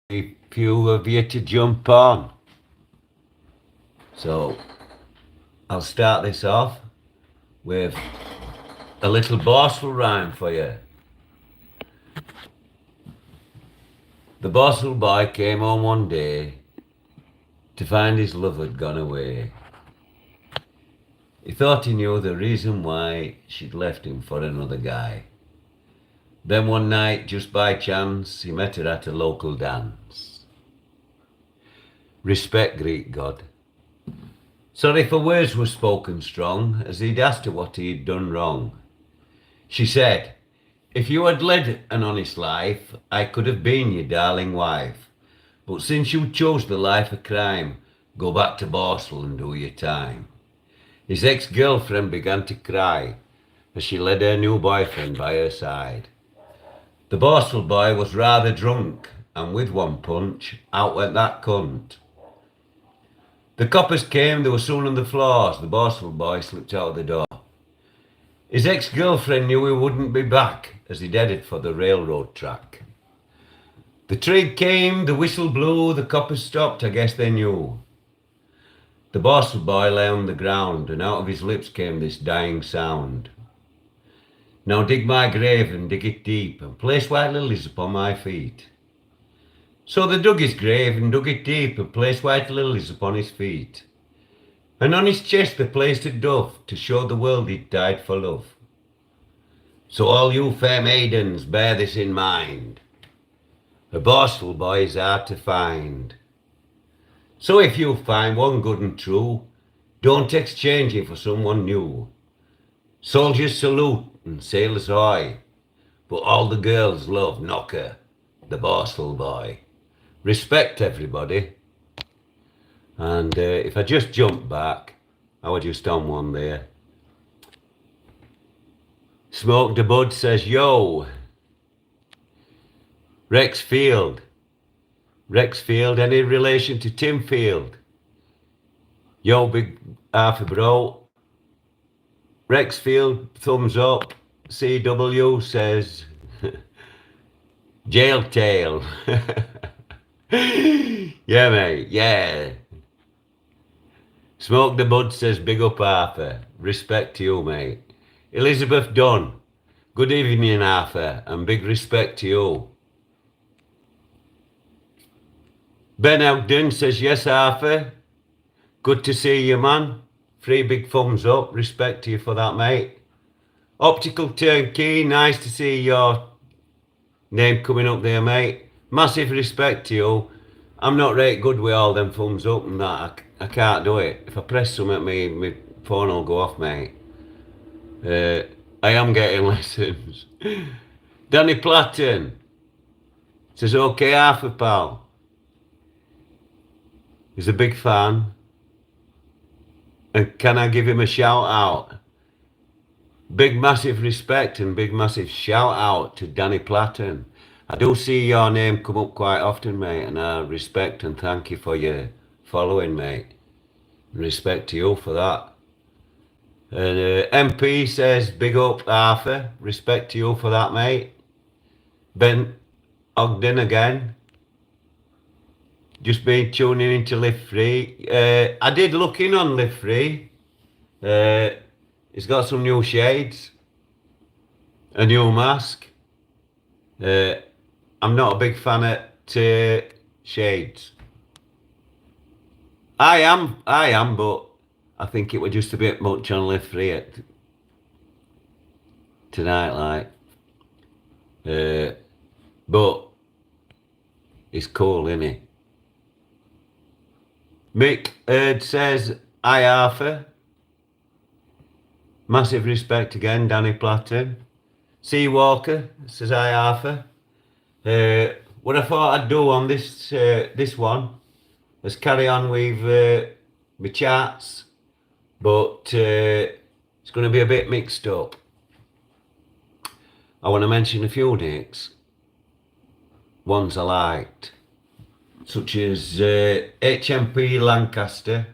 a few of you to jump on. So I'll start this off with a little Borstal rhyme for you. The Borstal boy came home one day to find his love had gone away. He thought he knew the reason why she'd left him for another guy. Then one night, just by chance, he met her at a local dance. Respect Greek god. Sorry for words were spoken strong, as he'd asked her what he'd done wrong. She said, if you had led an honest life, I could have been your darling wife. But since you chose the life of crime, go back to Borstal and do your time. His ex-girlfriend began to cry as she led her new boyfriend by her side. The Borstal boy was rather drunk, and with one punch, out went that cunt. The coppers came, they were soon on the floors. The Borstal boy slipped out of the door. His ex-girlfriend knew he wouldn't be back as he'd headed for the railroad track. The trig came, the whistle blew, the coppers stopped, I guess they knew. The Borstal boy lay on the ground, and out of his lips came this dying sound. Now dig my grave and dig it deep, and place white lilies upon my feet. So they dug his grave and dug it deep, and placed white lilies upon his feet. And on his chest they placed a dove, to show the world he'd died for love. So all you fair maidens, bear this in mind. A Borstal boy is hard to find. So if you find one good and true, don't exchange him for someone new. Soldiers salute and sailors hoy, but all the girls love Knocker, the Borstal boy. Respect everybody. And if I just jump back, I was just on one there. Smoke the Bud says, yo, Rex Field. Rex Field, any relation to Tim Field? Yo, big Arthur bro. Rex Field, thumbs up. CW says, jail tail. Yeah, mate, yeah. Smoke the Bud says, big up Arthur. Respect to you, mate. Elizabeth Dunn, good evening, Arthur, and big respect to you. Ben Ogden says, yes, Arthur. Good to see you, man. 3 big thumbs up. Respect to you for that, mate. Optical Turnkey, nice to see your name coming up there, mate. Massive respect to you. I'm not right good with all them thumbs up and that. I can't do it. If I press something, my phone will go off, mate. I am getting lessons. Danny Platten says, okay, Arthur, pal. He's a big fan. And can I give him a shout out? Big massive respect and big massive shout out to Danny Platten. I do see your name come up quite often, mate, and I respect and thank you for your following, mate. Respect to you for that. And MP says, big up Arthur. Respect to you for that, mate. Ben Ogden again. Just been tuning into Live Free. I did look in on Live Free. It's got some new shades. A new mask. I'm not a big fan of shades. I am, but I think it was just a bit much on Live Free tonight, like. But it's cool, innit? Mick says, hi Arthur. Massive respect again, Danny Platten. C Walker says, hi Arthur. What I thought I'd do on this one is carry on with my charts, but it's going to be a bit mixed up. I want to mention a few nicks, ones I liked, such as HMP Lancaster,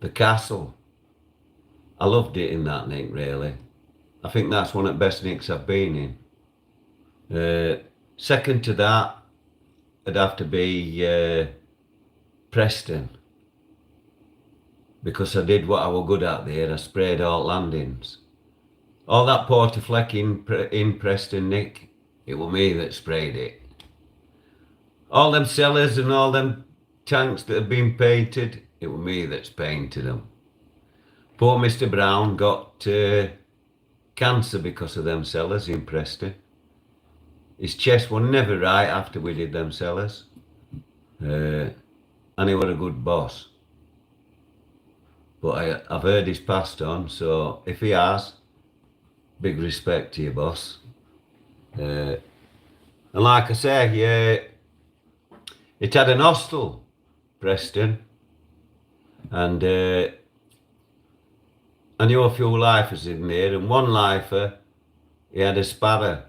The Castle. I loved it in that nick, really. I think that's one of the best nicks I've been in. Second to that, it'd have to be Preston. Because I did what I was good at there. I sprayed all landings. All that Portafleck in Preston, Nick, it was me that sprayed it. All them cellars and all them tanks that have been painted, it was me that's painted them. Poor Mr. Brown got cancer because of them cellars in Preston. His chest was never right after we did them cellars. And he was a good boss. But I've heard he's passed on, so if he has, big respect to you, boss. And like I say, yeah, it had an hostel, Preston, and I knew a few lifers in there, and one lifer, he had a sparrow,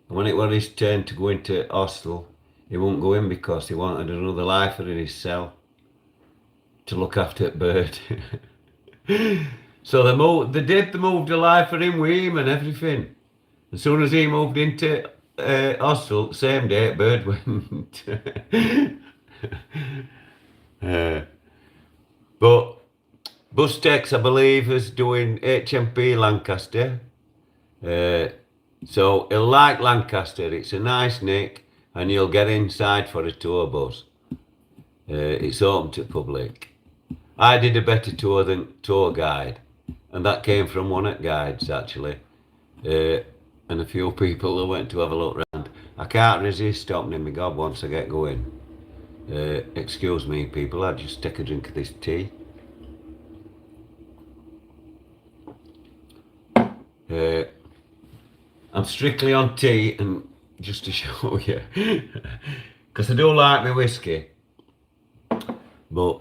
and when it was his turn to go into hostel, he wouldn't go in because he wanted another lifer in his cell to look after the bird. So they moved the lifer in with him and everything. As soon as he moved into hostel, same day, bird went. But Bustex, I believe, is doing HMP Lancaster. So he'll like Lancaster. It's a nice nick, and you'll get inside for a tour bus. It's open to public. I did a better tour than tour guide, and that came from one of the guides actually, and a few people that went to have a look round. I can't resist opening my gob once I get going. Excuse me, people, I'll just take a drink of this tea. I'm strictly on tea, and just to show you, because I do like my whiskey, but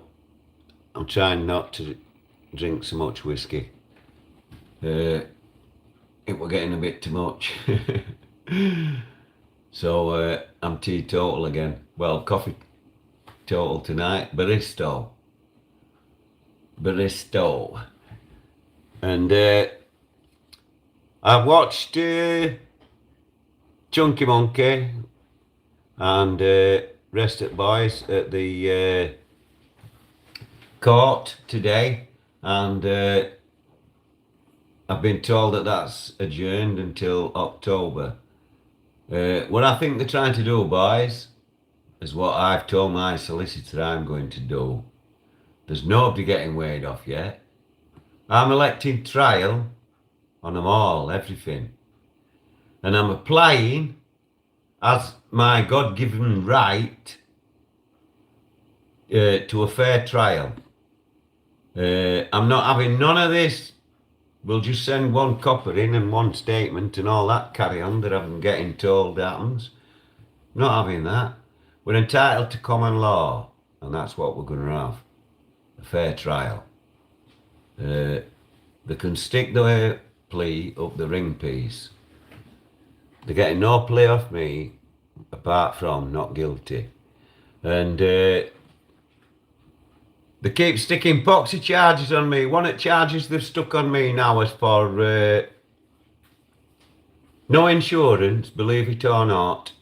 I'm trying not to drink so much whiskey. It was getting a bit too much. So I'm teetotal again. Well, coffee total tonight. Baristo. And I've watched Chunky Monkey and Rest at Boys at the court today, and I've been told that that's adjourned until October. What I think they're trying to do, boys, is what I've told my solicitor I'm going to do. There's nobody getting weighed off yet. I'm electing trial on them all, everything. And I'm applying as my God-given right to a fair trial. I'm not having none of this. We'll just send one copper in and one statement and all that carry on that I'm getting told happens. Not having that. We're entitled to common law, and that's what we're going to have. A fair trial. They can stick the plea up the ring piece. They're getting no play off me apart from not guilty. And they keep sticking poxy charges on me. One of the charges they've stuck on me now is for no insurance, believe it or not,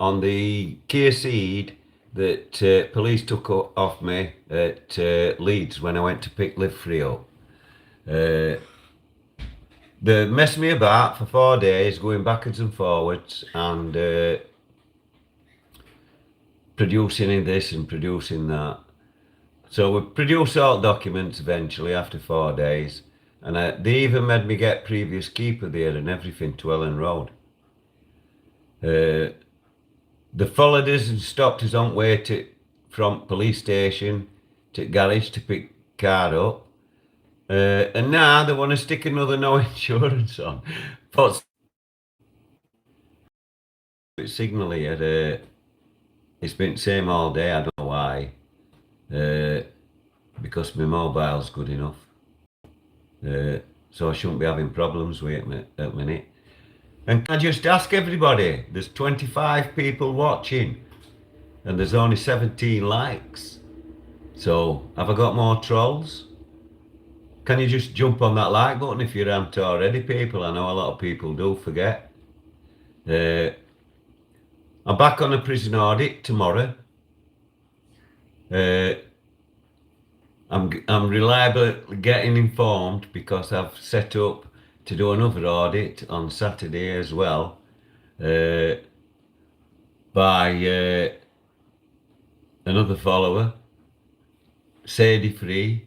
on the Kia Ceed that police took off me at Leeds when I went to pick Livery up. They messed me about for 4 days, going backwards and forwards and producing this and producing that. So we produced all documents eventually after 4 days, and they even made me get previous keeper there and everything to Ellen Road. They followed us and stopped us on way from police station to garage to pick car up. And now they want to stick another no insurance on. But signal here, it's been the same all day, I don't know why. Because my mobile's good enough. So I shouldn't be having problems with it at the minute. And can I just ask everybody, there's 25 people watching and there's only 17 likes. So have I got more trolls? Can you just jump on that like button if you haven't already, people? I know a lot of people do forget. I'm I'm back on a prison audit tomorrow. I'm reliably getting informed because I've set up to do another audit on Saturday as well by another follower, Sadie Free.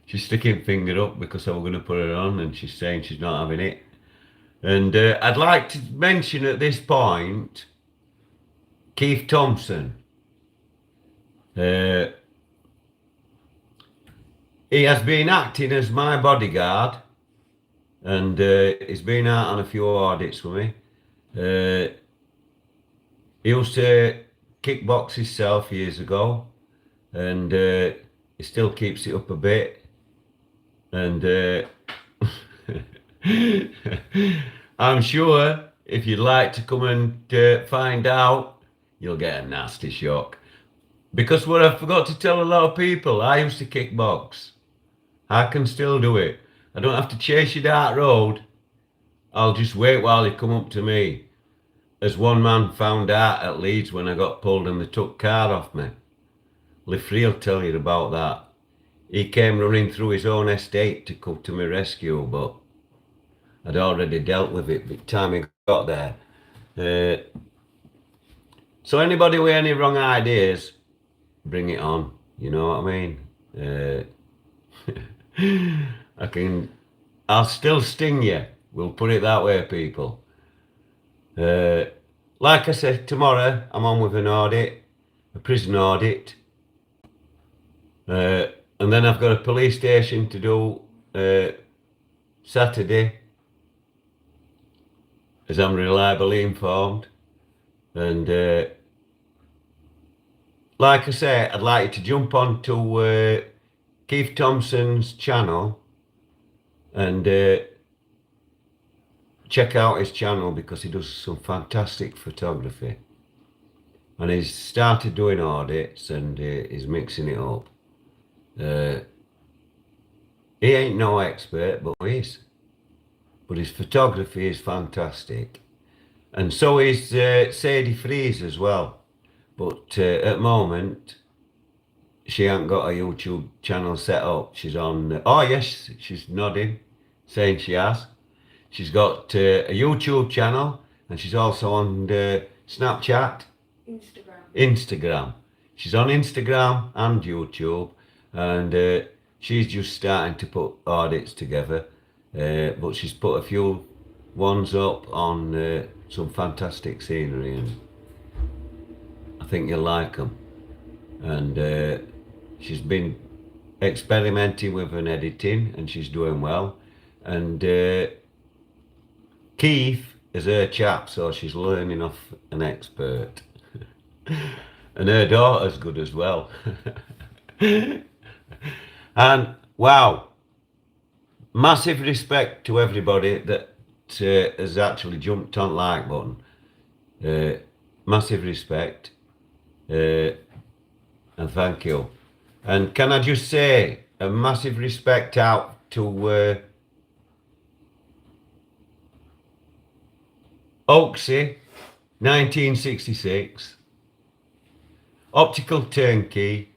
She's sticking finger up because I was going to put her on, and she's saying she's not having it. And I'd like to mention at this point Keith Thompson. He has been acting as my bodyguard, and he's been out on a few audits with me. He used to kickbox himself years ago, and he still keeps it up a bit. And I'm sure if you'd like to come and find out, you'll get a nasty shock. Because what I forgot to tell a lot of people, I used to kickbox. I can still do it. I don't have to chase you down the road. I'll just wait while you come up to me. As one man found out at Leeds when I got pulled and they took car off me. Lefree will tell you about that. He came running through his own estate to come to my rescue, but I'd already dealt with it by the time he got there. So anybody with any wrong ideas, bring it on. You know what I mean? I'll still sting you. We'll put it that way, people. Like I said, tomorrow I'm on with an audit, a prison audit. And then I've got a police station to do Saturday, as I'm reliably informed. And like I say, I'd like you to jump on to Keith Thompson's channel and check out his channel because he does some fantastic photography. And he's started doing audits and he's mixing it up. He ain't no expert, but he is. But his photography is fantastic. And so is Sadie Freeze as well. But at the moment, she ain't got a YouTube channel set up. She's on... oh, yes, she's nodding, saying she has. She's got a YouTube channel, and she's also on Snapchat. Instagram. She's on Instagram and YouTube, and she's just starting to put audits together. But she's put a few ones up on some fantastic scenery, and I think you'll like them. And she's been experimenting with an editing, and she's doing well. And Keith is her chap, so she's learning off an expert. And her daughter's good as well. And wow, massive respect to everybody that has actually jumped on like button. Massive respect, and thank you. And can I just say a massive respect out to Oaksy 1966, Optical Turnkey,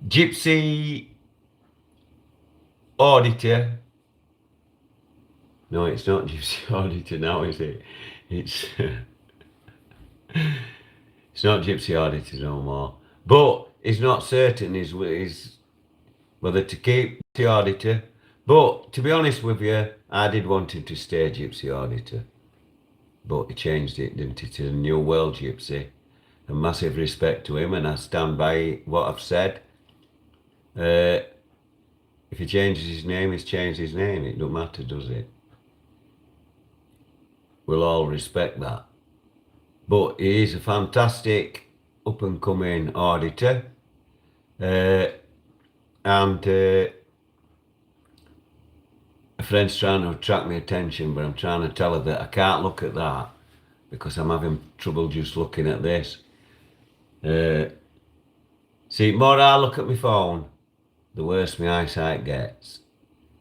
Gypsy Auditor. No, it's not Gypsy Auditor now, is it? It's it's not Gypsy Auditor no more. But he's not certain is whether to keep the auditor. But to be honest with you, I did want him to stay Gypsy Auditor. But he changed it, didn't he, to the New World Gypsy. And massive respect to him, and I stand by what I've said. If he changes his name, he's changed his name. It don't matter, does it? We'll all respect that. But he is a fantastic up-and-coming auditor. And a friend's trying to attract my attention, but I'm trying to tell her that I can't look at that because I'm having trouble just looking at this. See, the more I look at my phone, the worse my eyesight gets.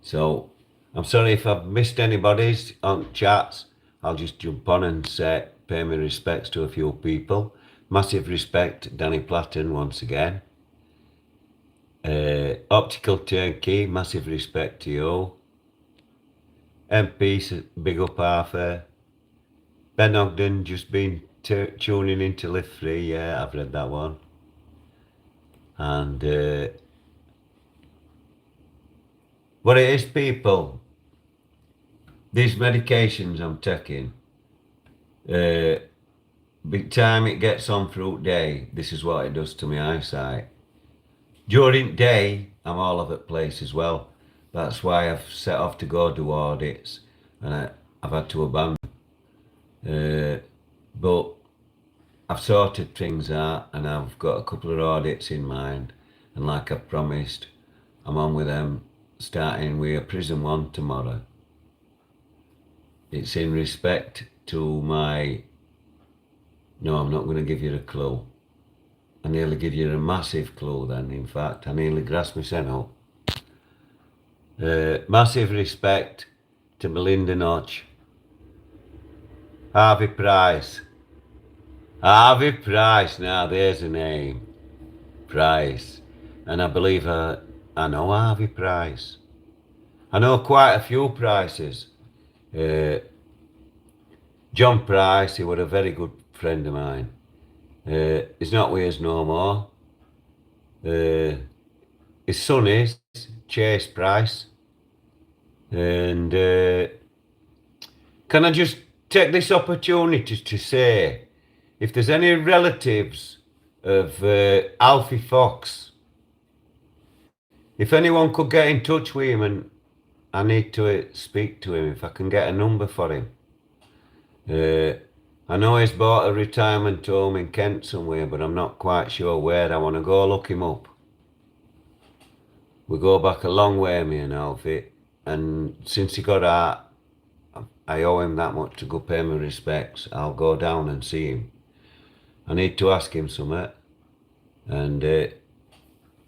So I'm sorry if I've missed anybody's on chats. I'll just jump on and say, pay my respects to a few people. Massive respect, Danny Platten, once again. Optical Turnkey, massive respect to you. MP, big up Arthur. Ben Ogden, just been tuning into Live Free. Yeah, I've read that one. And what it is, people, these medications I'm taking, by the time it gets on through day, this is what it does to my eyesight. During day, I'm all over the place as well. That's why I've set off to go do audits, and I've had to abandon. But I've sorted things out, and I've got a couple of audits in mind, and like I promised, I'm on with them, starting with a prison one tomorrow. It's in respect to my... No, I'm not going to give you a clue. I nearly give you a massive clue then, in fact. I nearly grasped myself up. Massive respect to Melinda Notch. Harvey Price. Harvey Price, now there's a name. Price. And I believe I know Harvey Price. I know quite a few Prices. John Price, he was a very good friend of mine. He's not with us no more. His son is Chase Price. And can I just take this opportunity to say, if there's any relatives of Alfie Fox, if anyone could get in touch with him, and I need to speak to him, if I can get a number for him. I know he's bought a retirement home in Kent somewhere, but I'm not quite sure where. I want to go look him up. We go back a long way, me and Alfie, and since he got out, I owe him that much to go pay my respects. I'll go down and see him. I need to ask him something. And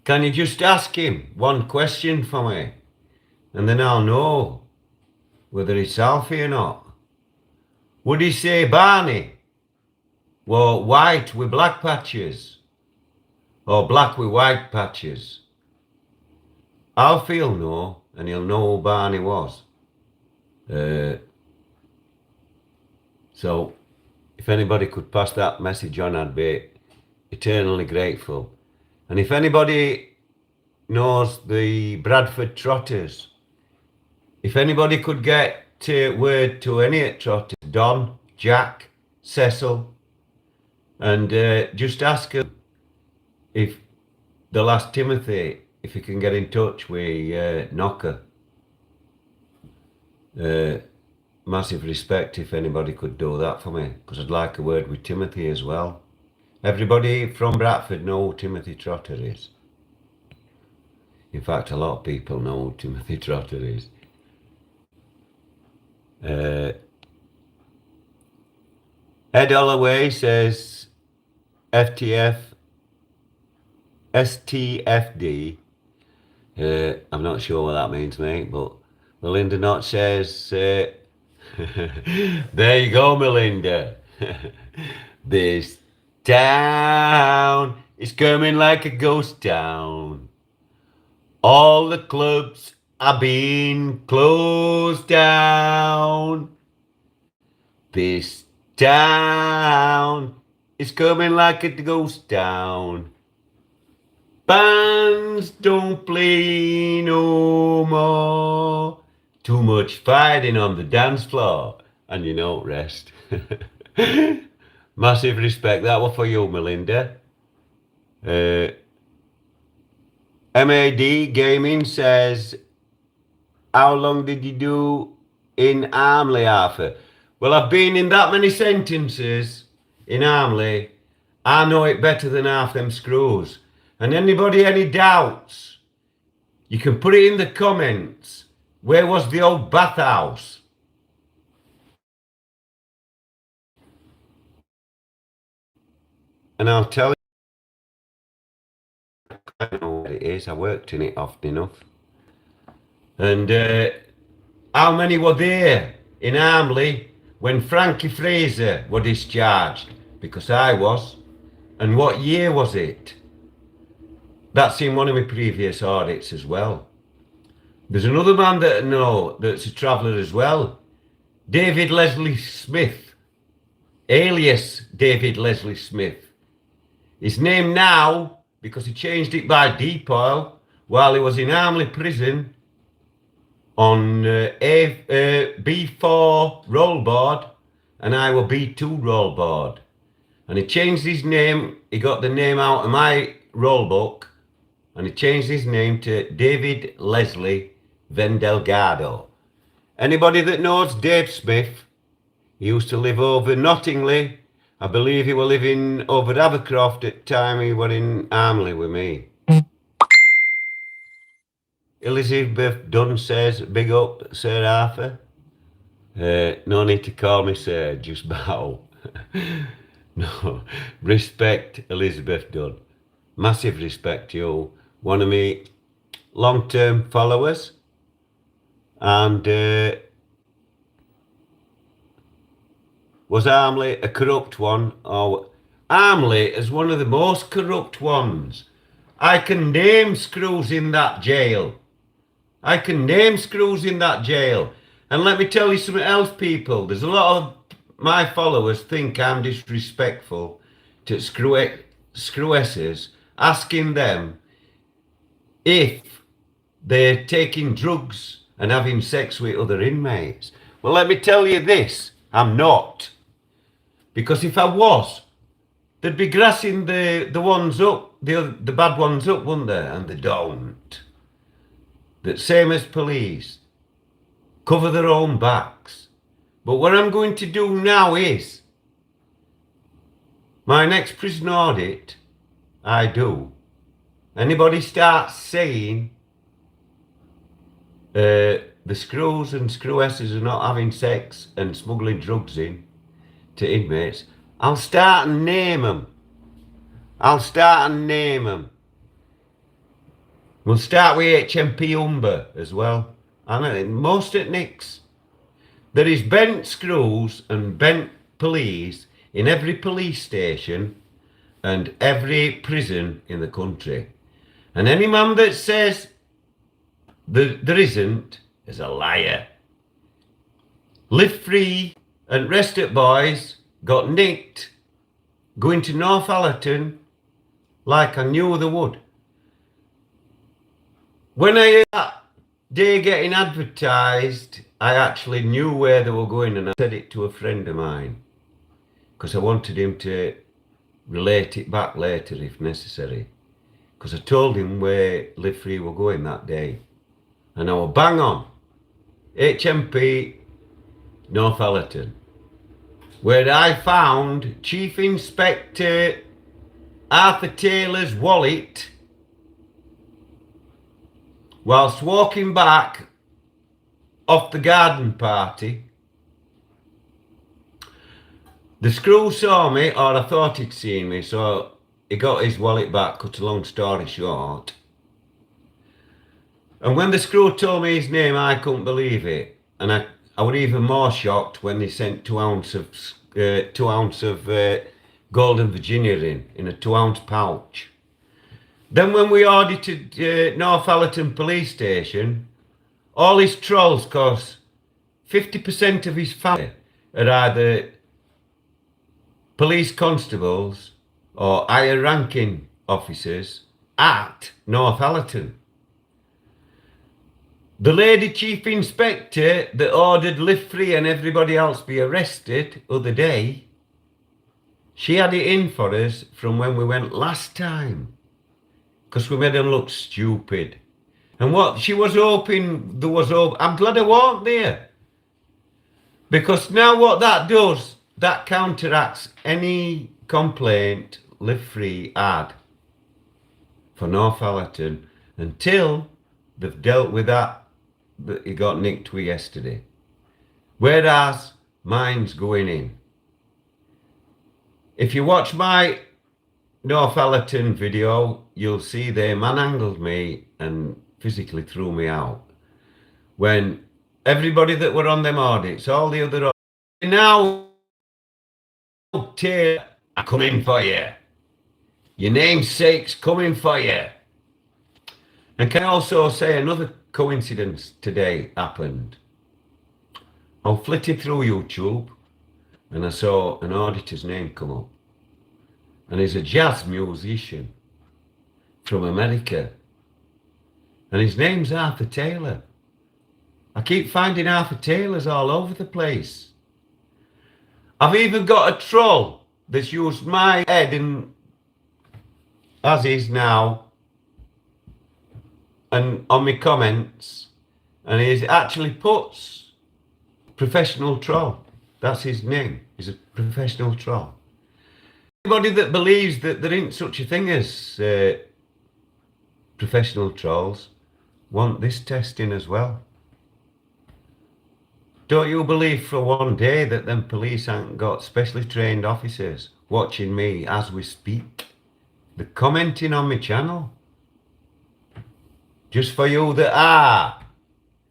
can you just ask him one question for me? And then I'll know whether it's Alfie or not. Would he say Barney? Well, white with black patches? Or black with white patches? Alfie'll know, and he'll know who Barney was. So, if anybody could pass that message on, I'd be eternally grateful. And if anybody knows the Bradford Trotters, if anybody could get word to any Trotters, Don, Jack, Cecil, and just ask them if the last Timothy, if you can get in touch with Knocker. Massive respect if anybody could do that for me, because I'd like a word with Timothy as well. Everybody from Bradford know who Timothy Trotter is. In fact, a lot of people know who Timothy Trotter is. Ed Holloway says FTF, STFD. I'm not sure what that means, mate, but Melinda Knott says, there you go, Melinda. This town is coming like a ghost town. All the clubs are being closed down. This town is coming like a ghost town. Bands don't play no more. Too much fighting on the dance floor, and you know rest. Massive respect. That was for you, Melinda. MAD Gaming says, how long did you do in Armley, Arthur? Well, I've been in that many sentences in Armley, I know it better than half them screws. And anybody any doubts, you can put it in the comments. Where was the old bathhouse? And I'll tell you, I know what it is. I worked in it often enough. And How many were there in Armley when Frankie Fraser were discharged? Because I was. And what year was it? That's in one of my previous audits as well. There's another man that I know that's a traveller as well. David Leslie Smith, alias David Leslie Smith. His name now, because he changed it by deep oil while he was in Armley prison on B4 roll board, and I were B2 roll board. And he changed his name, he got the name out of my roll book, and he changed his name to David Leslie Vendelgado. Anybody that knows Dave Smith, he used to live over Nottingley. I believe he was living over Abercroft at the time he were in Armley with me. Elizabeth Dunn says, big up, Sir Arthur. No need to call me sir, just bow. No, respect Elizabeth Dunn. Massive respect to you. One of me long-term followers. And was Armley a corrupt one? Or Armley is one of the most corrupt ones. I can name screws in that jail. I can name screws in that jail. And let me tell you something else, people. There's a lot of my followers think I'm disrespectful to screwesses, asking them if they're taking drugs and having sex with other inmates. Well, let me tell you this, I'm not. Because if I was, they'd be grassing the ones up, the bad ones up, wouldn't they? And they don't. That same as police. Cover their own backs. But what I'm going to do now is, my next prison audit, I do. Anybody starts saying the screws and screwesses are not having sex and smuggling drugs in to inmates, I'll start and name them. I'll start and name them. We'll start with HMP Humber as well. And most at Nick's. There is bent screws and bent police in every police station and every prison in the country. And any man that says there isn't is a liar. Live Free and Rest It Boys got nicked going to Northallerton like I knew they would. When I heard that day getting advertised, I actually knew where they were going, and I said it to a friend of mine because I wanted him to relate it back later if necessary, because I told him where Live Free were going that day, and I was bang on. HMP Northallerton, where I found Chief Inspector Arthur Taylor's wallet whilst walking back off the garden party. The screw saw me, or I thought he'd seen me, so he got his wallet back, cut a long story short. And when the screw told me his name, I couldn't believe it. And I was even more shocked when they sent 2 ounce of Golden Virginia in a 2 ounce pouch. Then when we audited Northallerton Police Station, all his trolls, cause 50% of his family are either police constables or higher ranking officers at Northallerton. The lady chief inspector that ordered Live Free and everybody else be arrested other day, she had it in for us from when we went last time, because we made her look stupid. And what she was hoping there was hope. I'm glad I wasn't there, because now what that does, that counteracts any complaint Live Free had for Northallerton until they've dealt with that he got nicked with yesterday. Whereas mine's going in. If you watch my Northallerton video, you'll see they manhandled me and physically threw me out when Everybody that were on them audits, all the other now, Taylor, I'm coming for you. Your namesake's coming for you. And can I also say another coincidence today happened? I flitted through YouTube and I saw an auditor's name come up. And he's a jazz musician from America. And his name's Arthur Taylor. I keep finding Arthur Taylors all over the place. I've even got a troll that's used my head and as is now and on my comments, and he actually puts professional troll. That's his name. He's a professional troll. Anybody that believes that there ain't such a thing as professional trolls want this testing as well. Don't you believe for one day that them police haven't got specially trained officers watching me as we speak? They're commenting on my channel. Just for you that are.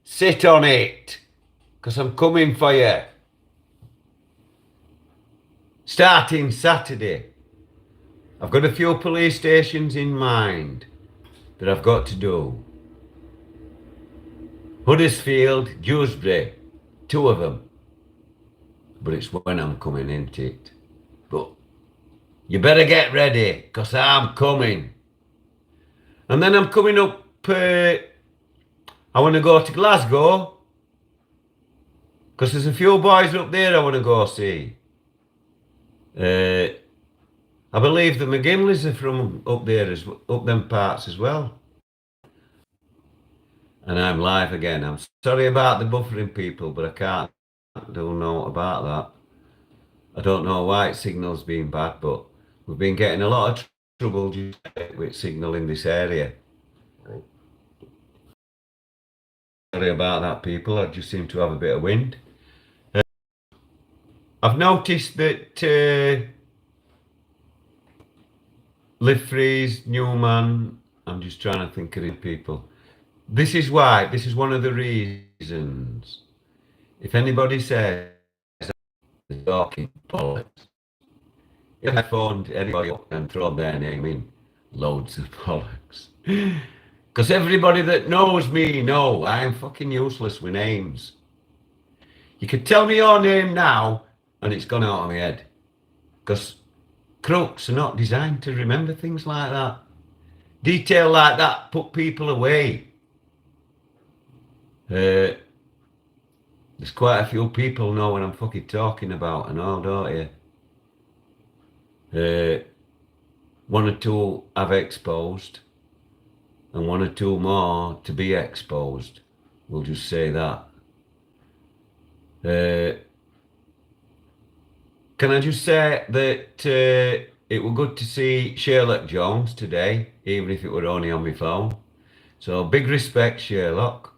Sit on it. Because I'm coming for you. Starting Saturday. I've got a few police stations in mind that I've got to do. Huddersfield, Dewsbury, 2 of them. But it's when I'm coming into it. But you better get ready, because I'm coming. And then I'm coming up, I want to go to Glasgow, because there's a few boys up there I want to go see. I believe the McGinleys are from up there, up them parts as well. And I'm live again. I'm sorry about the buffering, people, but I can't do no about that. I don't know why signal's been bad, but we've been getting a lot of trouble with signal in this area. Sorry about that, people. I just seem to have a bit of wind. I've noticed that Live Freeze, Newman, I'm just trying to think of it, people. This is why, this is one of the reasons. If anybody says they're talking bollocks, if I phoned anybody up and thrown their name in, loads of bollocks. Because everybody that knows me know I'm fucking useless with names. You could tell me your name now and it's gone out of my head. Because crooks are not designed to remember things like that. Detail like that put people away. There's quite a few people know what I'm fucking talking about and all, don't you? 1 or 2 I've exposed and 1 or 2 more to be exposed. We'll just say that. Can I just say that it was good to see Sherlock Jones today, even if it were only on my phone. So big respect, Sherlock,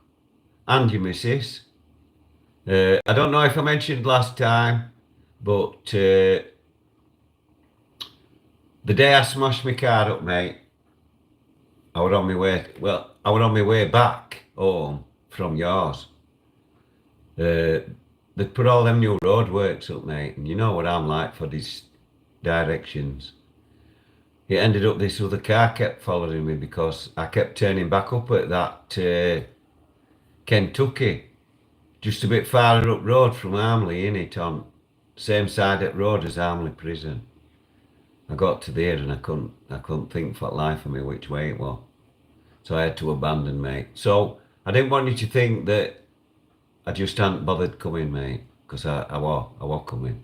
and your missus. I don't know if I mentioned last time, but the day I smashed my car up, mate, I was on my way. Well, I was on my way back home from yours. They put all them new roadworks up, mate, and you know what I'm like for these directions. It ended up this other car kept following me because I kept turning back up at that Kentucky, just a bit farther up road from Armley, innit, on same side of the road as Armley Prison. I got to there and I couldn't think for the life of me which way it was. So I had to abandon, mate. So I didn't want you to think that I just hadn't bothered coming, mate, because I was coming.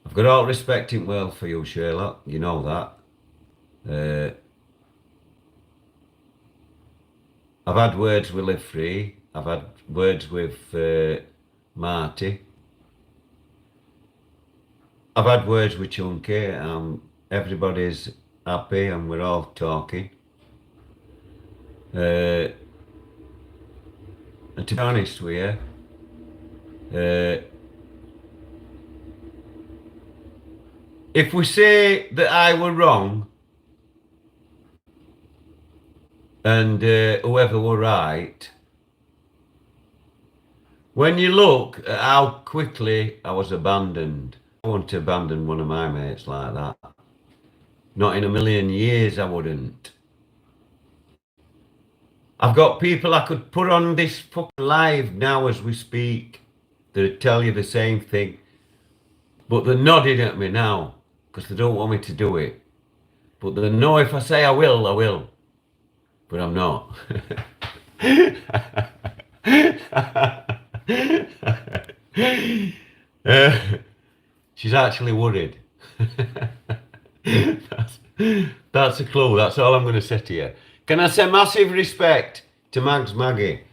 I've got all respect in the world for you, Sherlock. You know that. I've had words with Live Free. I've had words with Marty. I've had words with Chunky. Everybody's happy and we're all talking. And to be honest with you, if we say that I were wrong and whoever were right, When you look at how quickly I was abandoned, I wouldn't abandon one of my mates like that. Not in a million years, I wouldn't. I've got people I could put on this fucking live now as we speak that tell you the same thing. But they're nodding at me now because they don't want me to do it. But they know if I say I will, I will. But I'm not. She's actually worried. That's a clue. That's all I'm going to say to you. Can I say massive respect to Mags Maggie?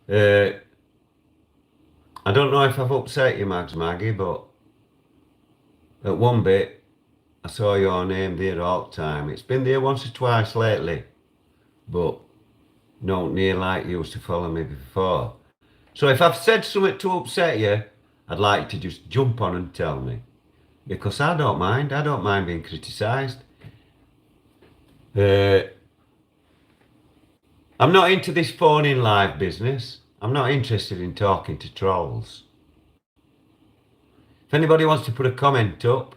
I don't know if I've upset you, Mags Maggie, but at one bit, I saw your name there all the time. It's been there once or twice lately, but not near like you used to follow me before. So if I've said something to upset you, I'd like to just jump on and tell me. Because I don't mind. I don't mind being criticised. I'm not into this phone-in live business. I'm not interested in talking to trolls. If anybody wants to put a comment up,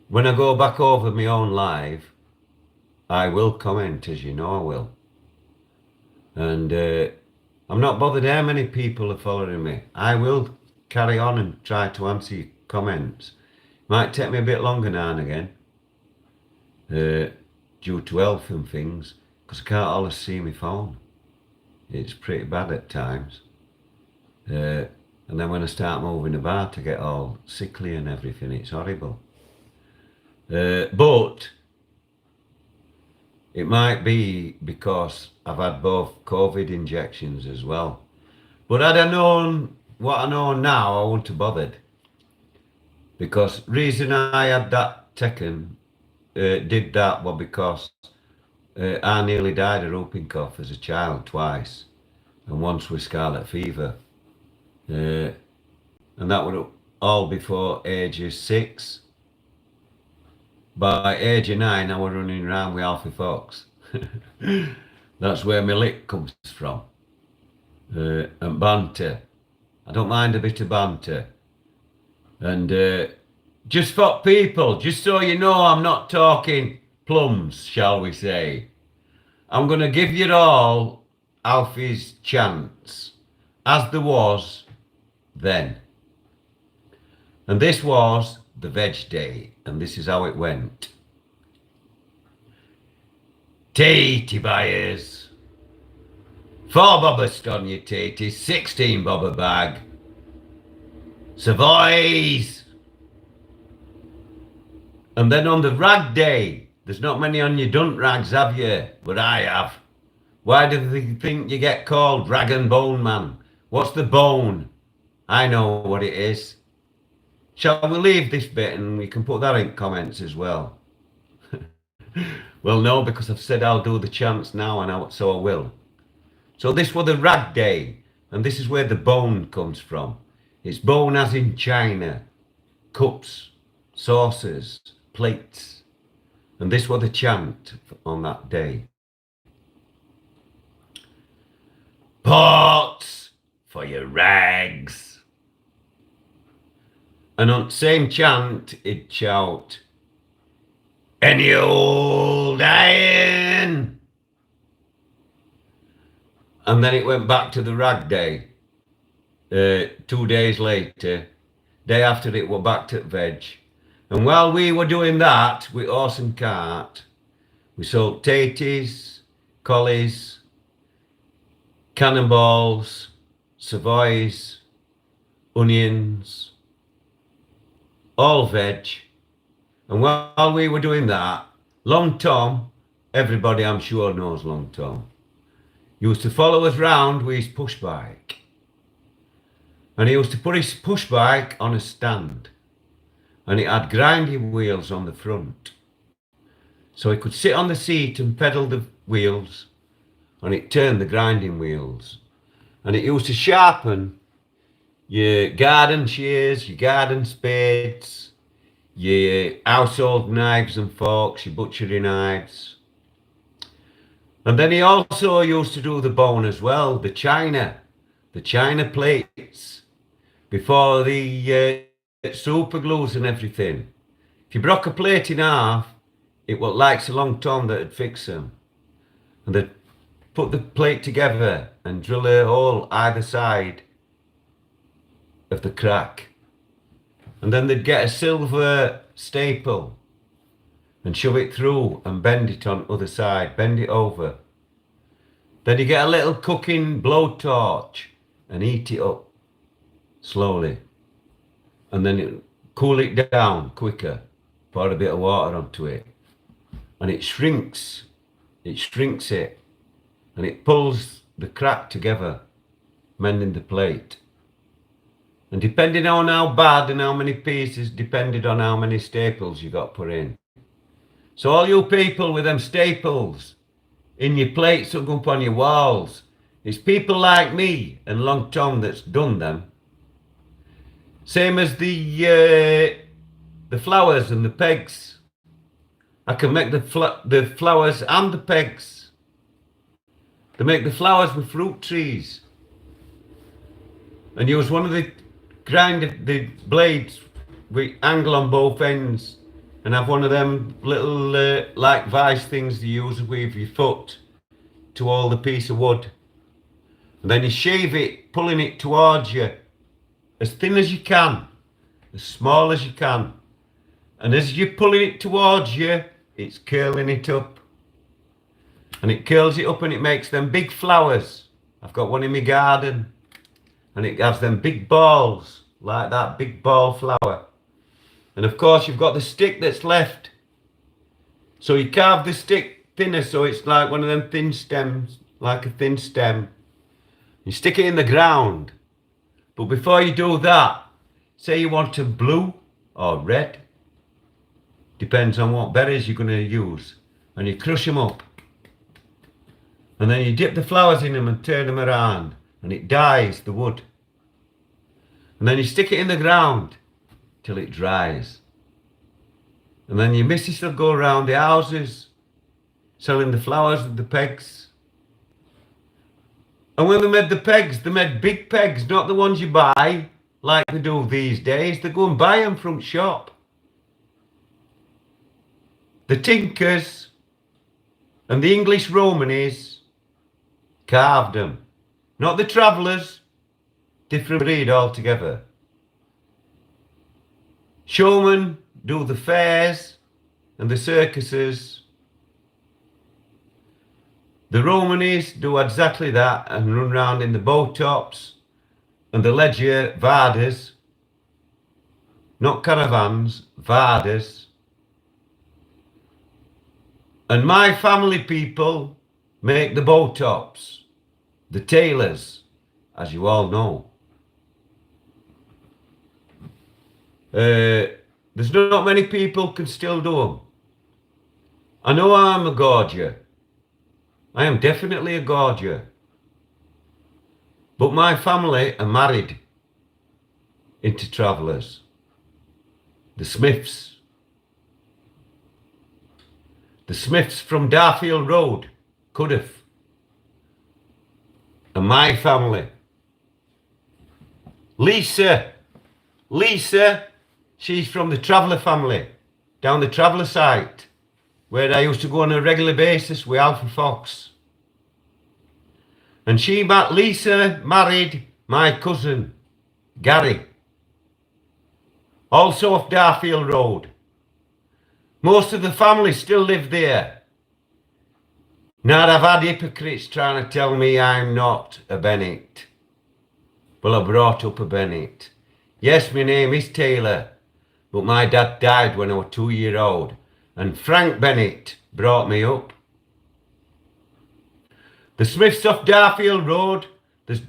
when I go back over my own live, I will comment, as you know I will. And I'm not bothered how many people are following me. I will carry on and try to answer your comments. Might take me a bit longer now and again, due to health and things, because I can't always see my phone. It's pretty bad at times. And then when I start moving about, I get all sickly and everything. It's horrible. But it might be because I've had both COVID injections as well. But had I known what I know now, I wouldn't have bothered. Because reason I had that taken, did that was because I nearly died of whooping cough as a child twice, and once with scarlet fever. And that was all before ages 6. By age of 9, I was running around with Alfie Fox. That's where my lick comes from. And banter. I don't mind a bit of banter. And just for people, just so you know, I'm not talking plums, shall we say. I'm going to give you all Alfie's chance, as there was then. And this was the veg day, and this is how it went. Tatey buyers. 4 bob a stone, you tatey, 16 bob a bag. Savoys! And then on the rag day, there's not many on your dunt rags, have you? But I have. Why do they think you get called rag and bone man? What's the bone? I know what it is. Shall we leave this bit and we can put that in comments as well? Well, no, because I've said I'll do the chants now, and so I will. So this was the rag day, and this is where the bone comes from. It's bone as in china, cups, saucers, plates. And this was the chant on that day. Pots for your rags. And on the same chant, it'd shout, any old iron. And then it went back to the rag day. 2 days later, day after it, we're back to veg. And while we were doing that with horse and cart, we sold taties, collies, cannonballs, savoys, onions, all veg. And while we were doing that, Long Tom, everybody I'm sure knows Long Tom, used to follow us round with his push bike. And he used to put his push bike on a stand. And it had grinding wheels on the front. So he could sit on the seat and pedal the wheels, and it turned the grinding wheels. And it used to sharpen your garden shears, your garden spades, your household knives and forks, your butchery knives. And then he also used to do the bone as well, the china the china plates, before the super glues and everything. If you broke a plate in half, it was like a long Tom that'd fix them. And they'd put the plate together and drill a hole either side of the crack. And then they'd get a silver staple and shove it through and bend it on the other side, bend it over. Then you get a little cooking blowtorch and heat it up slowly. And then cool it down quicker, pour a bit of water onto it. And it shrinks it, and it pulls the crack together, mending the plate. And depending on how bad and how many pieces, depended on how many staples you got put in. So all you people with them staples in your plates that go up on your walls, it's people like me and Long Tom that's done them. Same as the flowers and the pegs. I can make the flowers and the pegs. They make the flowers with fruit trees. And use one of the the blades with angle on both ends, and have one of them little like vice things you use with your foot to hold the piece of wood. And then you shave it, pulling it towards you, as thin as you can, as small as you can. And as you're pulling it towards you, it's curling it up. And it curls it up and it makes them big flowers. I've got one in my garden. And it has them big balls, like that big ball flower. And of course you've got the stick that's left. So you carve the stick thinner so it's like one of them thin stems, like a thin stem. You stick it in the ground. But before you do that, say you want a blue or red, depends on what berries you're going to use, and you crush them up. And then you dip the flowers in them and turn them around, and it dyes the wood. And then you stick it in the ground till it dries. And then your missus will go around the houses selling the flowers with the pegs. And when they made the pegs, they made big pegs, not the ones you buy like they do these days. They go and buy them from shop. The tinkers and the English Romanies carved them. Not the travellers, different breed altogether. Showmen do the fairs and the circuses. The Romanies do exactly that and run round in the boat tops and the leger vardas, not caravans, vardas. And my family people make the boat tops, the tailors, as you all know. There's not many people can still do them. I know I'm a gorger. I am definitely a gorger. But my family are married into travellers. The Smiths. The Smiths from Darfield Road, Cuddiff. And my family. Lisa, she's from the Traveller family, down the Traveller site, where I used to go on a regular basis with Alfie Fox. And Lisa married my cousin, Gary, also off Darfield Road. Most of the family still live there. Now I've had hypocrites trying to tell me I'm not a Bennett. Well, I brought up a Bennett. Yes, my name is Taylor, but my dad died when I was 2 years old, and Frank Bennett brought me up. The Smiths off Darfield Road, there's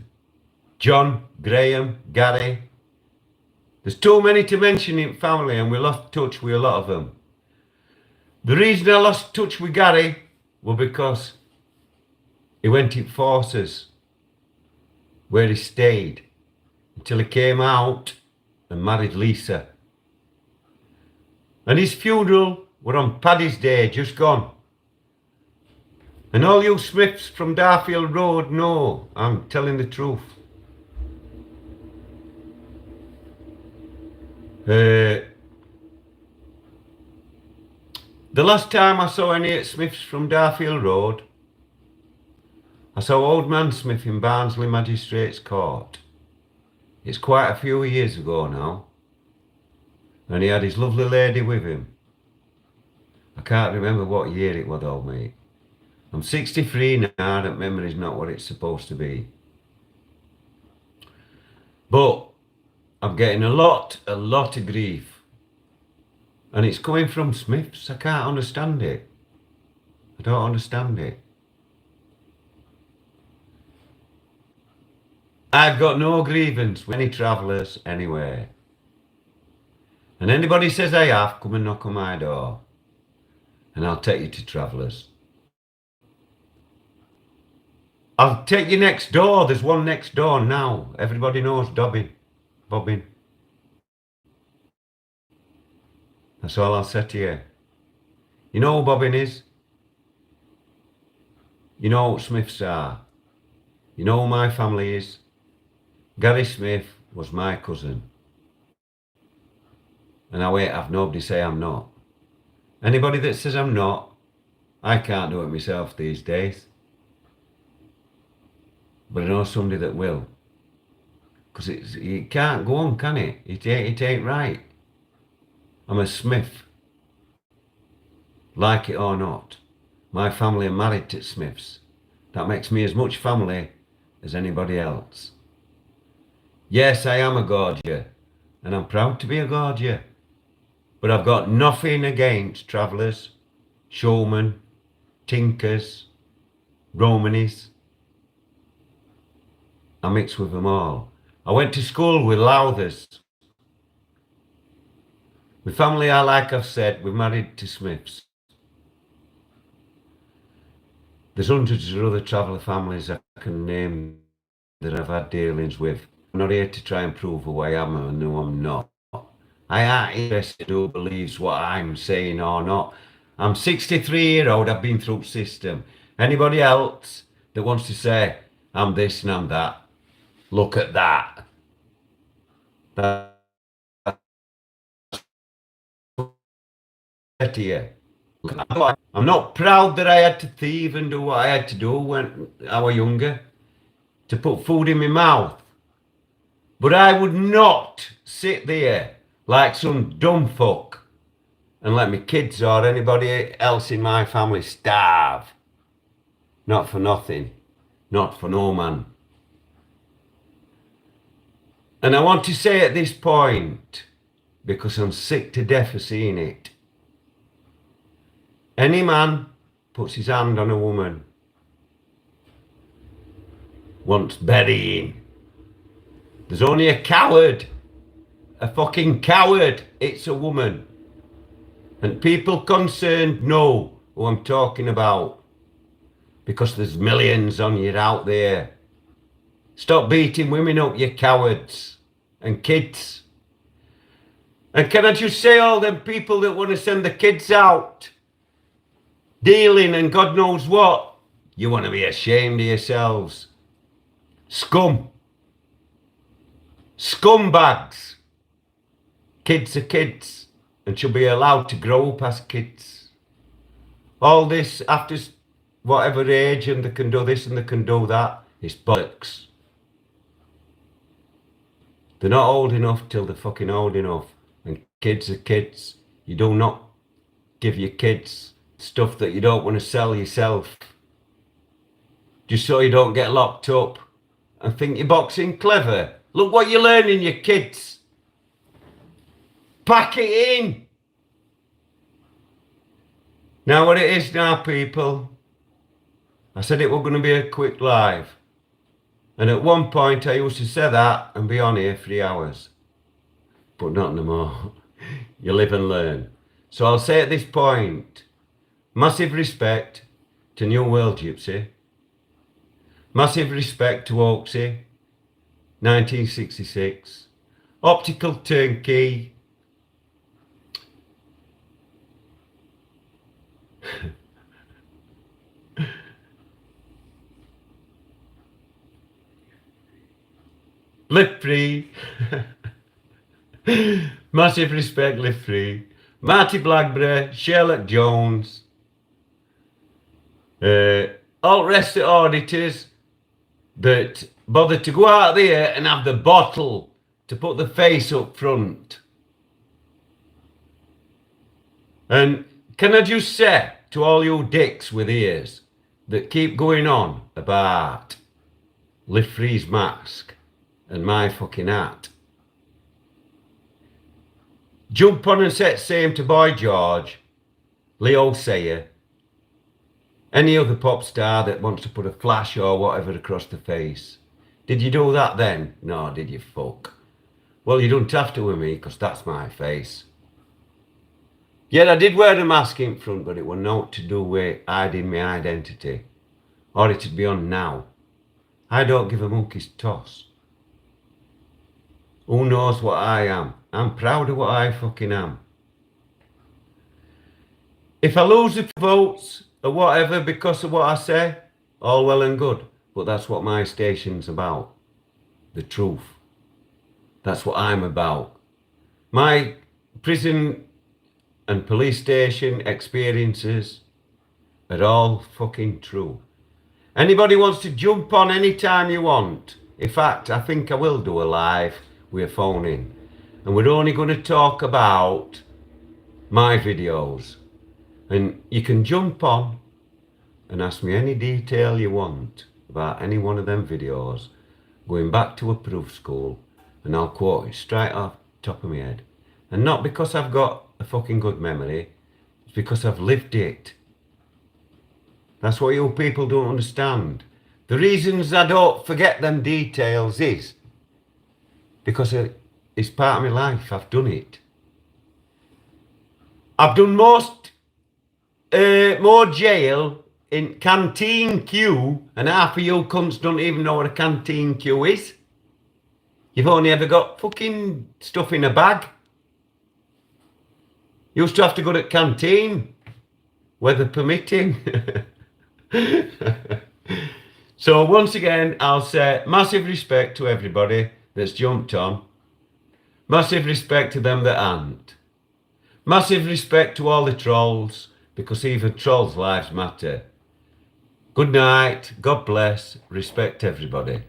John, Graham, Gary. There's too many to mention in family, and we lost touch with a lot of them. The reason I lost touch with Gary was because he went in forces, where he stayed until he came out and married Lisa. And his funeral were on Paddy's Day, just gone. And all you Smiths from Darfield Road know I'm telling the truth. Uh, the last time I saw any at Smith's from Darfield Road, I saw Old Man Smith in Barnsley Magistrates Court. It's quite a few years ago now, and he had his lovely lady with him. I can't remember what year it was, old mate. I'm 63 now, that memory's not what it's supposed to be. But I'm getting a lot of grief. And it's coming from Smiths. I can't understand it. I don't understand it. I've got no grievance with any travellers anywhere. And anybody says I have, come and knock on my door. And I'll take you to travellers. I'll take you next door. There's one next door now. Everybody knows Bobbin. That's all I'll say to you. You know who Bobbin is? You know what Smiths are. You know who my family is. Gary Smith was my cousin. And I won't have nobody say I'm not. Anybody that says I'm not, I can't do it myself these days. But I know somebody that will. Because it can't go on, can it? It ain't right. I'm a Smith. Like it or not. My family are married to Smiths. That makes me as much family as anybody else. Yes, I am a Gorgia, and I'm proud to be a Gorgia. But I've got nothing against travellers, showmen, tinkers, Romanies. I mix with them all. I went to school with Lowthers. My family are, like I've said, we're married to Smiths. There's hundreds of other traveller families I can name that I've had dealings with. I'm not here to try and prove who I am and who I'm not. I ain't interested who believes what I'm saying or not. I'm 63-year-old, I've been through the system. Anybody else that wants to say, I'm this and I'm that, look at that. That's to you. I'm not proud that I had to thieve and do what I had to do when I was younger, to put food in my mouth. But I would not sit there like some dumb fuck and let my kids or anybody else in my family starve. Not for nothing. Not for no man. And I want to say at this point, because I'm sick to death of seeing it, any man puts his hand on a woman wants burying. There's only a coward. A fucking coward. It's a woman. And people concerned know who I'm talking about. Because there's millions on you out there. Stop beating women up, you cowards. And kids. And can I just say, all them people that want to send the kids out, dealing and God knows what, you want to be ashamed of yourselves. Scum. Scumbags. Kids are kids and should be allowed to grow up as kids. All this after whatever age and they can do this and they can do that is bollocks. They're not old enough till they're fucking old enough. And kids are kids. You do not give your kids stuff that you don't want to sell yourself. Just so you don't get locked up and think you're boxing clever. Look what you're learning, your kids. Pack it in. Now what it is now, people, I said it was going to be a quick live. And at one point I used to say that and be on here 3 hours. But not no more. You live and learn. So I'll say at this point, massive respect to New World Gypsy. Massive respect to Oaksy, 1966. Optical Turnkey. Lip Free. Massive respect, live free. Marty Blackberry, Sherlock Jones, all rest of the auditors that bother to go out there and have the bottle to put the face up front. And can I just say to all you dicks with ears that keep going on about Live Free's mask and my fucking hat, jump on and set same to Boy George, Leo Sayer, any other pop star that wants to put a flash or whatever across the face. Did you do that then? No, did you fuck? Well, you don't have to with me, because that's my face. Yeah, I did wear a mask in front, but it was not to do with hiding my identity. Or it'd be on now. I don't give a monkey's toss. Who knows what I am? I'm proud of what I fucking am. If I lose the votes or whatever because of what I say, all well and good. But that's what my station's about. The truth. That's what I'm about. My prison and police station experiences are all fucking true. Anybody wants to jump on anytime you want. In fact, I think I will do a live with a phone in. And we're only going to talk about my videos. And you can jump on and ask me any detail you want about any one of them videos, going back to a proof school, and I'll quote it straight off the top of my head. And not because I've got a fucking good memory, it's because I've lived it. That's what you people don't understand. The reasons I don't forget them details is because it's part of my life. I've done it. I've done more jail in canteen queue, and half of you cunts don't even know what a canteen queue is. You've only ever got fucking stuff in a bag. You used to have to go to canteen, weather permitting. So once again, I'll say massive respect to everybody that's jumped on. Massive respect to them that aren't. Massive respect to all the trolls, because even trolls' lives matter. Good night, God bless, respect everybody.